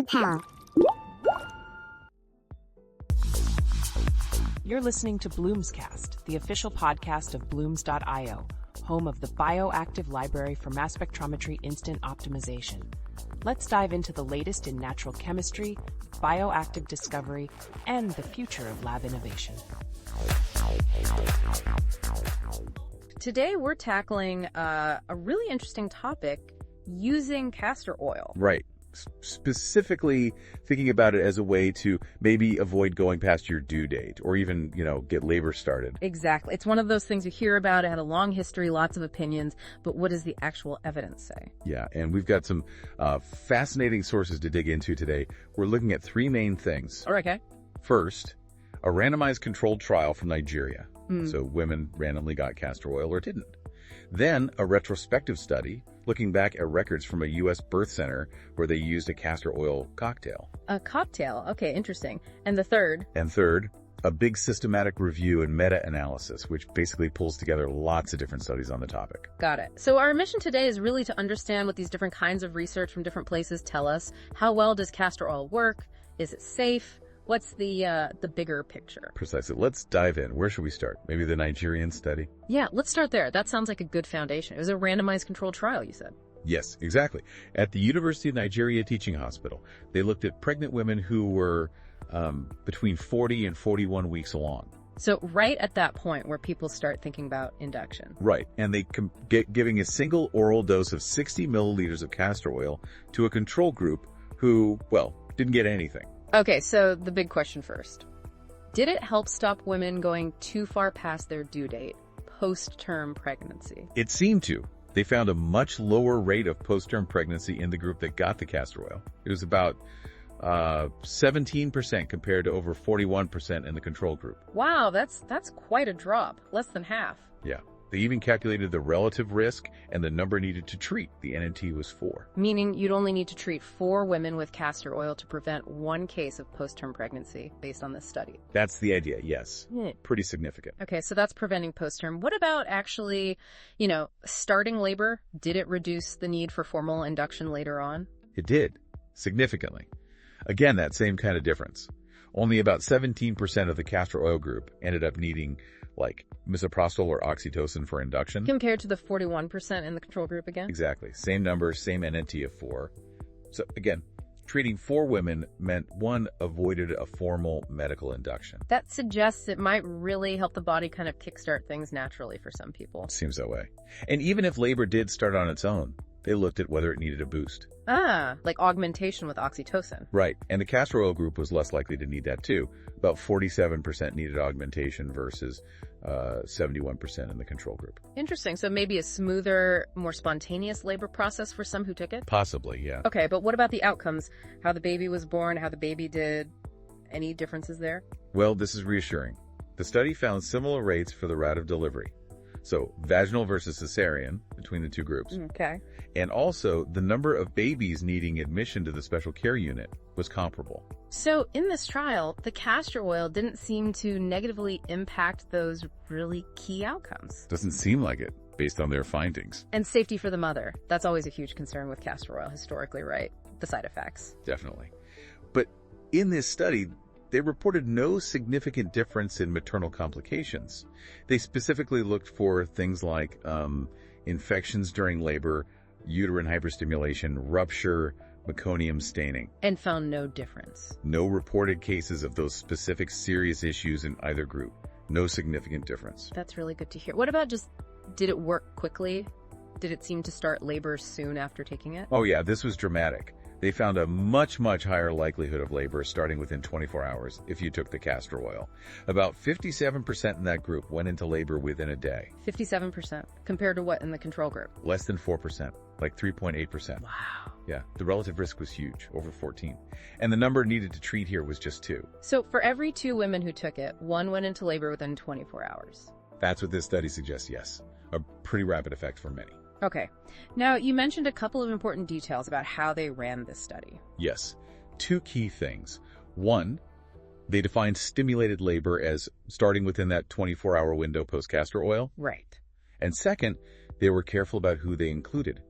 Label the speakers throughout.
Speaker 1: PharmaPal.
Speaker 2: You're listening to Bloomscast, the official podcast of Blooms.io, home of the bioactive library for mass spectrometry instant optimization. Let's dive into the latest in natural chemistry, bioactive discovery, and the future of lab innovation.
Speaker 3: Today we're tackling a really interesting topic, using castor oil.
Speaker 4: Right. Specifically thinking about it as a way to maybe avoid going past your due date or even, get labor started.
Speaker 3: Exactly. It's one of those things you hear about. It had a long history, lots of opinions, but what does the actual evidence say?
Speaker 4: Yeah, and we've got some fascinating sources to dig into today. We're looking at three main things.
Speaker 3: All right, okay.
Speaker 4: First, a randomized controlled trial from Nigeria. So women randomly got castor oil or didn't. Then a retrospective study looking back at records from a U.S. birth center where they used a castor oil cocktail.
Speaker 3: A cocktail. Okay, interesting. And the third?
Speaker 4: And third, a big systematic review and meta-analysis, which basically pulls together lots of different studies on the topic.
Speaker 3: Got it. So our mission today is really to understand what these different kinds of research from different places tell us. How well does castor oil work? Is it safe? What's the bigger picture?
Speaker 4: Precisely. Let's dive in. Where should we start? Maybe the Nigerian study?
Speaker 3: Yeah, let's start there. That sounds like a good foundation. It was a randomized controlled trial, you said.
Speaker 4: Yes, exactly. At the University of Nigeria Teaching Hospital, they looked at pregnant women who were between 40 and 41 weeks along.
Speaker 3: So right at that point where people start thinking about induction.
Speaker 4: Right. And they giving a single oral dose of 60 milliliters of castor oil to a control group who, didn't get anything.
Speaker 3: Okay, so the big question first. Did it help stop women going too far past their due date, post-term pregnancy?
Speaker 4: It seemed to. They found a much lower rate of post-term pregnancy in the group that got the castor oil. It was about 17% compared to over 41% in the control group.
Speaker 3: Wow, that's quite a drop. Less than half.
Speaker 4: Yeah. They even calculated the relative risk and the number needed to treat. The NNT was 4.
Speaker 3: Meaning you'd only need to treat 4 women with castor oil to prevent 1 case of post-term pregnancy based on this study.
Speaker 4: That's the idea, yes. Pretty significant.
Speaker 3: Okay, so that's preventing post-term. What about actually, starting labor? Did it reduce the need for formal induction later on?
Speaker 4: It did, significantly. Again, that same kind of difference. Only about 17% of the castor oil group ended up needing misoprostol or oxytocin for induction.
Speaker 3: Compared to the 41% in the control group again?
Speaker 4: Exactly. Same number, same NNT of 4. So again, treating 4 women meant 1 avoided a formal medical induction.
Speaker 3: That suggests it might really help the body kind of kickstart things naturally for some people.
Speaker 4: Seems that way. And even if labor did start on its own, they looked at whether it needed a boost.
Speaker 3: Like augmentation with oxytocin.
Speaker 4: Right. And the castor oil group was less likely to need that too. About 47% needed augmentation versus 71% in the control group.
Speaker 3: Interesting. So maybe a smoother, more spontaneous labor process for some who took it?
Speaker 4: Possibly, yeah.
Speaker 3: Okay, but what about the outcomes? How the baby was born, how the baby did? Any differences there?
Speaker 4: Well, this is reassuring. The study found similar rates for the route of delivery. So vaginal versus cesarean between the two groups.
Speaker 3: Okay.
Speaker 4: And also the number of babies needing admission to the special care unit was comparable.
Speaker 3: So in this trial, the castor oil didn't seem to negatively impact those really key outcomes.
Speaker 4: Doesn't seem like it, based on their findings.
Speaker 3: And safety for the mother. That's always a huge concern with castor oil historically, right? The side effects.
Speaker 4: Definitely. But in this study, they reported no significant difference in maternal complications. They specifically looked for things like infections during labor, uterine hyperstimulation, rupture, meconium staining.
Speaker 3: And found no difference.
Speaker 4: No reported cases of those specific serious issues in either group. No significant difference.
Speaker 3: That's really good to hear. What about did it work quickly? Did it seem to start labor soon after taking it?
Speaker 4: Oh yeah, this was dramatic. They found a much, much higher likelihood of labor starting within 24 hours if you took the castor oil. About 57% in that group went into labor within a day.
Speaker 3: 57% compared to what in the control group?
Speaker 4: Less than 4%, like 3.8%.
Speaker 3: Wow.
Speaker 4: Yeah, the relative risk was huge, over 14. And the number needed to treat here was just 2.
Speaker 3: So for every 2 women who took it, 1 went into labor within 24 hours.
Speaker 4: That's what this study suggests, yes. A pretty rapid effect for many.
Speaker 3: Okay. Now, you mentioned a couple of important details about how they ran this study.
Speaker 4: Yes. 2 key things. 1, they defined stimulated labor as starting within that 24-hour window post-castor oil.
Speaker 3: Right.
Speaker 4: And second, they were careful about who they included.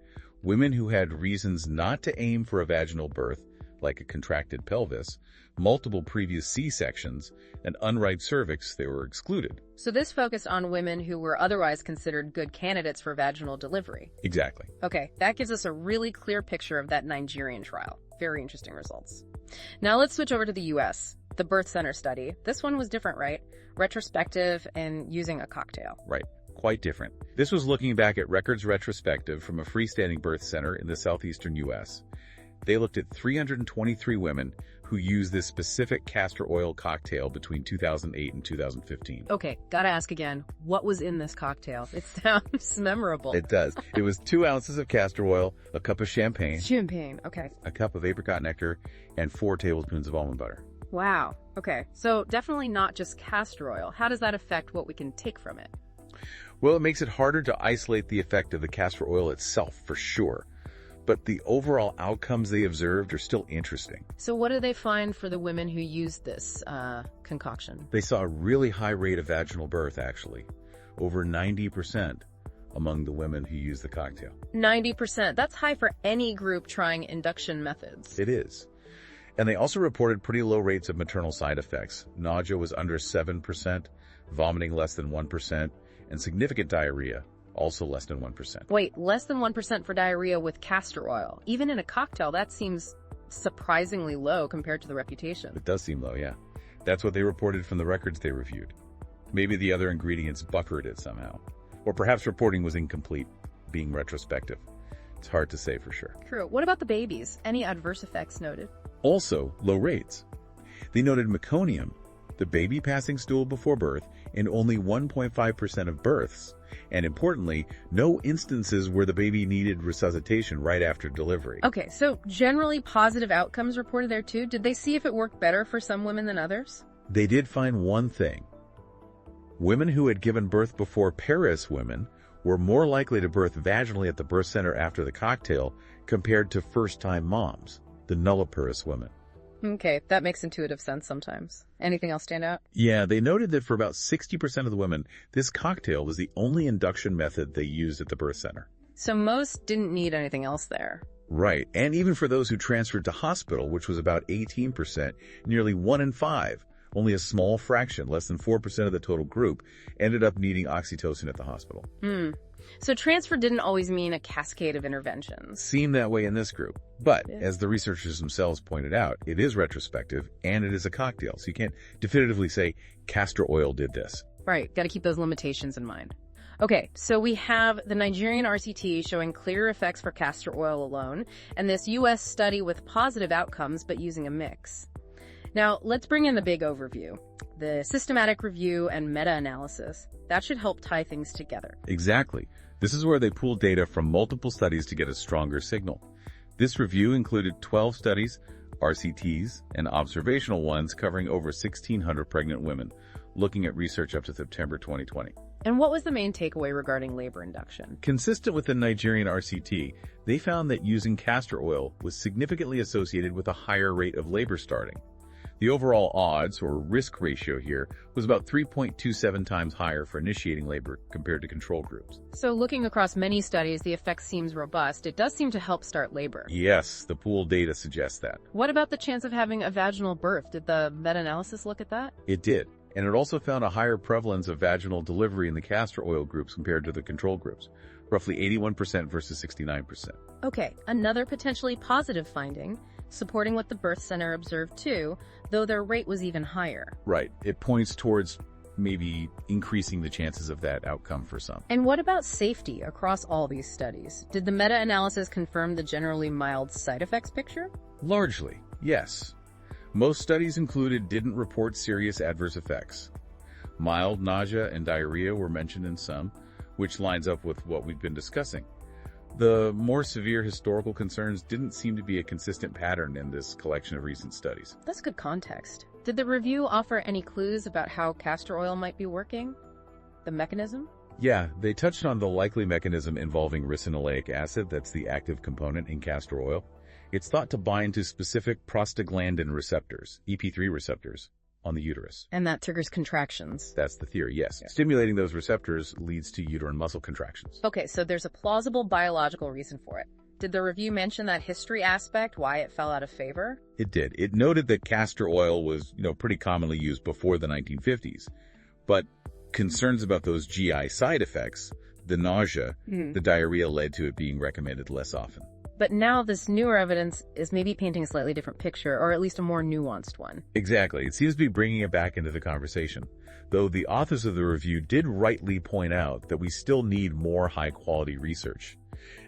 Speaker 4: Women who had reasons not to aim for a vaginal birth, like a contracted pelvis, multiple previous C-sections, and unripe cervix, they were excluded.
Speaker 3: So this focused on women who were otherwise considered good candidates for vaginal delivery.
Speaker 4: Exactly.
Speaker 3: Okay, that gives us a really clear picture of that Nigerian trial. Very interesting results. Now let's switch over to the US. The birth center study. This one was different, right? Retrospective and using a cocktail.
Speaker 4: Right. Quite different. This was looking back at records retrospective from a freestanding birth center in the southeastern U.S. They looked at 323 women who used this specific castor oil cocktail between 2008 and 2015.
Speaker 3: Okay, gotta ask again, what was in this cocktail? It sounds memorable.
Speaker 4: It does. It was 2 ounces of castor oil, a cup of champagne,
Speaker 3: Okay.
Speaker 4: a cup of apricot nectar, and 4 tablespoons of almond butter.
Speaker 3: Wow. Okay, so definitely not just castor oil. How does that affect what we can take from it?
Speaker 4: Well, it makes it harder to isolate the effect of the castor oil itself, for sure. But the overall outcomes they observed are still interesting.
Speaker 3: So what did they find for the women who used this concoction?
Speaker 4: They saw a really high rate of vaginal birth, actually. Over 90% among the women who used the cocktail.
Speaker 3: 90%. That's high for any group trying induction methods.
Speaker 4: It is. And they also reported pretty low rates of maternal side effects. Nausea was under 7%, vomiting less than 1%, and significant diarrhea, also less than 1%.
Speaker 3: Wait, less than 1% for diarrhea with castor oil. Even in a cocktail, that seems surprisingly low compared to the reputation.
Speaker 4: It does seem low, yeah. That's what they reported from the records they reviewed. Maybe the other ingredients buffered it somehow. Or perhaps reporting was incomplete, being retrospective. It's hard to say for sure.
Speaker 3: True. What about the babies? Any adverse effects noted?
Speaker 4: Also, low rates. They noted meconium, the baby passing stool before birth, in only 1.5% of births. And importantly, no instances where the baby needed resuscitation right after delivery.
Speaker 3: Okay, so generally positive outcomes reported there too. Did they see if it worked better for some women than others?
Speaker 4: They did find one thing. Women who had given birth before Paris women were more likely to birth vaginally at the birth center after the cocktail compared to first-time moms, the nulliparous women.
Speaker 3: Okay, that makes intuitive sense sometimes. Anything else stand out?
Speaker 4: Yeah, they noted that for about 60% of the women, this cocktail was the only induction method they used at the birth center.
Speaker 3: So most didn't need anything else there.
Speaker 4: Right, and even for those who transferred to hospital, which was about 18%, nearly 1 in 5, only a small fraction, less than 4% of the total group, ended up needing oxytocin at the hospital.
Speaker 3: So transfer didn't always mean a cascade of interventions.
Speaker 4: Seemed that way in this group. But, as the researchers themselves pointed out, it is retrospective and it is a cocktail, so you can't definitively say castor oil did this.
Speaker 3: Right, gotta keep those limitations in mind. Okay, so we have the Nigerian RCT showing clear effects for castor oil alone, and this US study with positive outcomes but using a mix. Now, let's bring in the big overview. The systematic review and meta-analysis. That should help tie things together.
Speaker 4: Exactly. This is where they pooled data from multiple studies to get a stronger signal. This review included 12 studies, RCTs, and observational ones covering over 1,600 pregnant women, looking at research up to September 2020.
Speaker 3: And what was the main takeaway regarding labor induction?
Speaker 4: Consistent with the Nigerian RCT, they found that using castor oil was significantly associated with a higher rate of labor starting. The overall odds, or risk ratio here, was about 3.27 times higher for initiating labor compared to control groups.
Speaker 3: So looking across many studies, the effect seems robust. It does seem to help start labor.
Speaker 4: Yes, the pooled data suggests that.
Speaker 3: What about the chance of having a vaginal birth? Did the meta-analysis look at that?
Speaker 4: It did. And it also found a higher prevalence of vaginal delivery in the castor oil groups compared to the control groups, roughly 81% versus 69%.
Speaker 3: Okay, another potentially positive finding, supporting what the birth center observed too, though their rate was even higher.
Speaker 4: Right. It points towards maybe increasing the chances of that outcome for some.
Speaker 3: And what about safety across all these studies? Did the meta-analysis confirm the generally mild side effects picture?
Speaker 4: Largely, yes. Most studies included didn't report serious adverse effects. Mild nausea and diarrhea were mentioned in some, which lines up with what we've been discussing. The more severe historical concerns didn't seem to be a consistent pattern in this collection of recent studies.
Speaker 3: That's good context. Did the review offer any clues about how castor oil might be working? The mechanism?
Speaker 4: Yeah, they touched on the likely mechanism involving ricinoleic acid, that's the active component in castor oil. It's thought to bind to specific prostaglandin receptors, EP3 receptors, on the uterus.
Speaker 3: And that triggers contractions.
Speaker 4: That's the theory, yes. Yeah. Stimulating those receptors leads to uterine muscle contractions.
Speaker 3: Okay, so there's a plausible biological reason for it. Did the review mention that history aspect, why it fell out of favor?
Speaker 4: It did. It noted that castor oil was, pretty commonly used before the 1950s. But concerns about those GI side effects, the nausea, the diarrhea led to it being recommended less often.
Speaker 3: But now this newer evidence is maybe painting a slightly different picture, or at least a more nuanced one.
Speaker 4: Exactly. It seems to be bringing it back into the conversation. Though the authors of the review did rightly point out that we still need more high-quality research,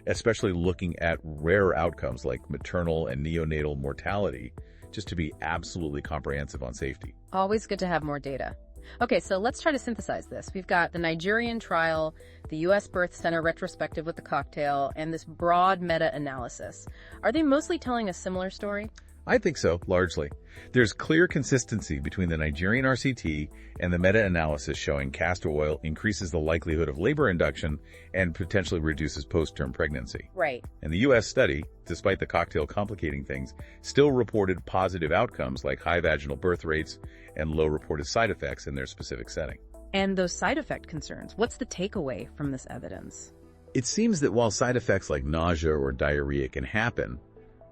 Speaker 4: especially looking at rare outcomes like maternal and neonatal mortality, just to be absolutely comprehensive on safety.
Speaker 3: Always good to have more data. Okay, so let's try to synthesize this. We've got the Nigerian trial, the U.S. Birth Center retrospective with the cocktail, and this broad meta-analysis. Are they mostly telling a similar story?
Speaker 4: I think so, largely. There's clear consistency between the Nigerian RCT and the meta-analysis showing castor oil increases the likelihood of labor induction and potentially reduces post-term pregnancy.
Speaker 3: Right.
Speaker 4: And the U.S. study, despite the cocktail complicating things, still reported positive outcomes like high vaginal birth rates and low reported side effects in their specific setting.
Speaker 3: And those side effect concerns, what's the takeaway from this evidence?
Speaker 4: It seems that while side effects like nausea or diarrhea can happen,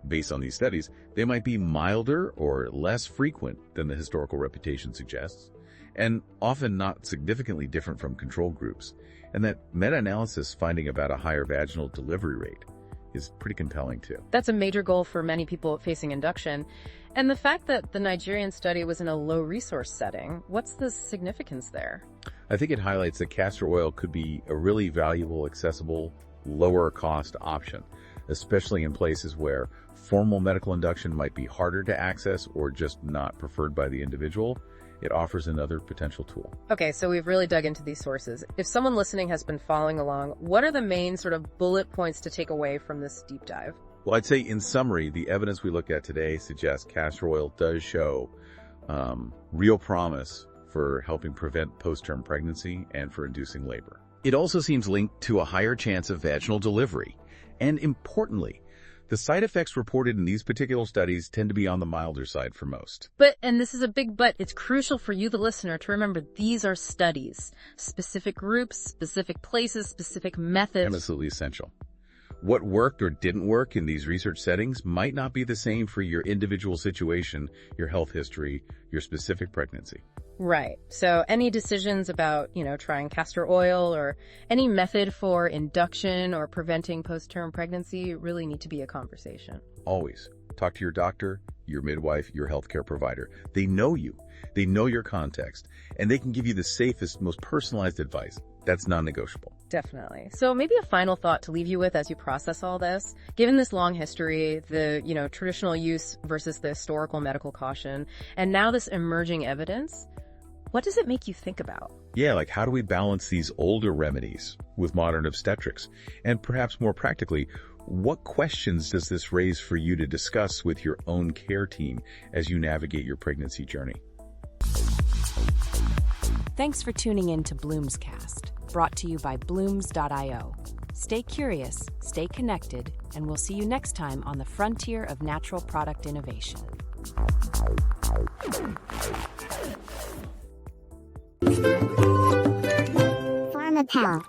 Speaker 4: based on these studies, they might be milder or less frequent than the historical reputation suggests, and often not significantly different from control groups, and that meta-analysis finding about a higher vaginal delivery rate is pretty compelling too.
Speaker 3: That's a major goal for many people facing induction. And the fact that the Nigerian study was in a low-resource setting, what's the significance there?
Speaker 4: I think it highlights that castor oil could be a really valuable, accessible, lower-cost option, especially in places where formal medical induction might be harder to access or just not preferred by the individual. It offers another potential tool.
Speaker 3: Okay, so we've really dug into these sources. If someone listening has been following along, what are the main sort of bullet points to take away from this deep dive?
Speaker 4: Well, I'd say in summary, the evidence we looked at today suggests castor oil does show real promise for helping prevent post-term pregnancy and for inducing labor. It also seems linked to a higher chance of vaginal delivery. And importantly, the side effects reported in these particular studies tend to be on the milder side for most.
Speaker 3: But, and this is a big but, it's crucial for you, the listener, to remember these are studies. Specific groups, specific places, specific methods.
Speaker 4: Absolutely essential. What worked or didn't work in these research settings might not be the same for your individual situation, your health history, your specific pregnancy.
Speaker 3: Right. So any decisions about, trying castor oil or any method for induction or preventing post-term pregnancy really need to be a conversation.
Speaker 4: Always. Talk to your doctor, your midwife, your healthcare provider. They know you. They know your context, and they can give you the safest, most personalized advice. That's non-negotiable.
Speaker 3: Definitely. So maybe a final thought to leave you with as you process all this. Given this long history, the, traditional use versus the historical medical caution, and now this emerging evidence, what does it make you think about?
Speaker 4: Yeah, like how do we balance these older remedies with modern obstetrics? And perhaps more practically, what questions does this raise for you to discuss with your own care team as you navigate your pregnancy journey?
Speaker 2: Thanks for tuning in to Bloom's Cast, brought to you by blooms.io. Stay curious, stay connected, and we'll see you next time on the frontier of natural product innovation.
Speaker 1: PharmaPal.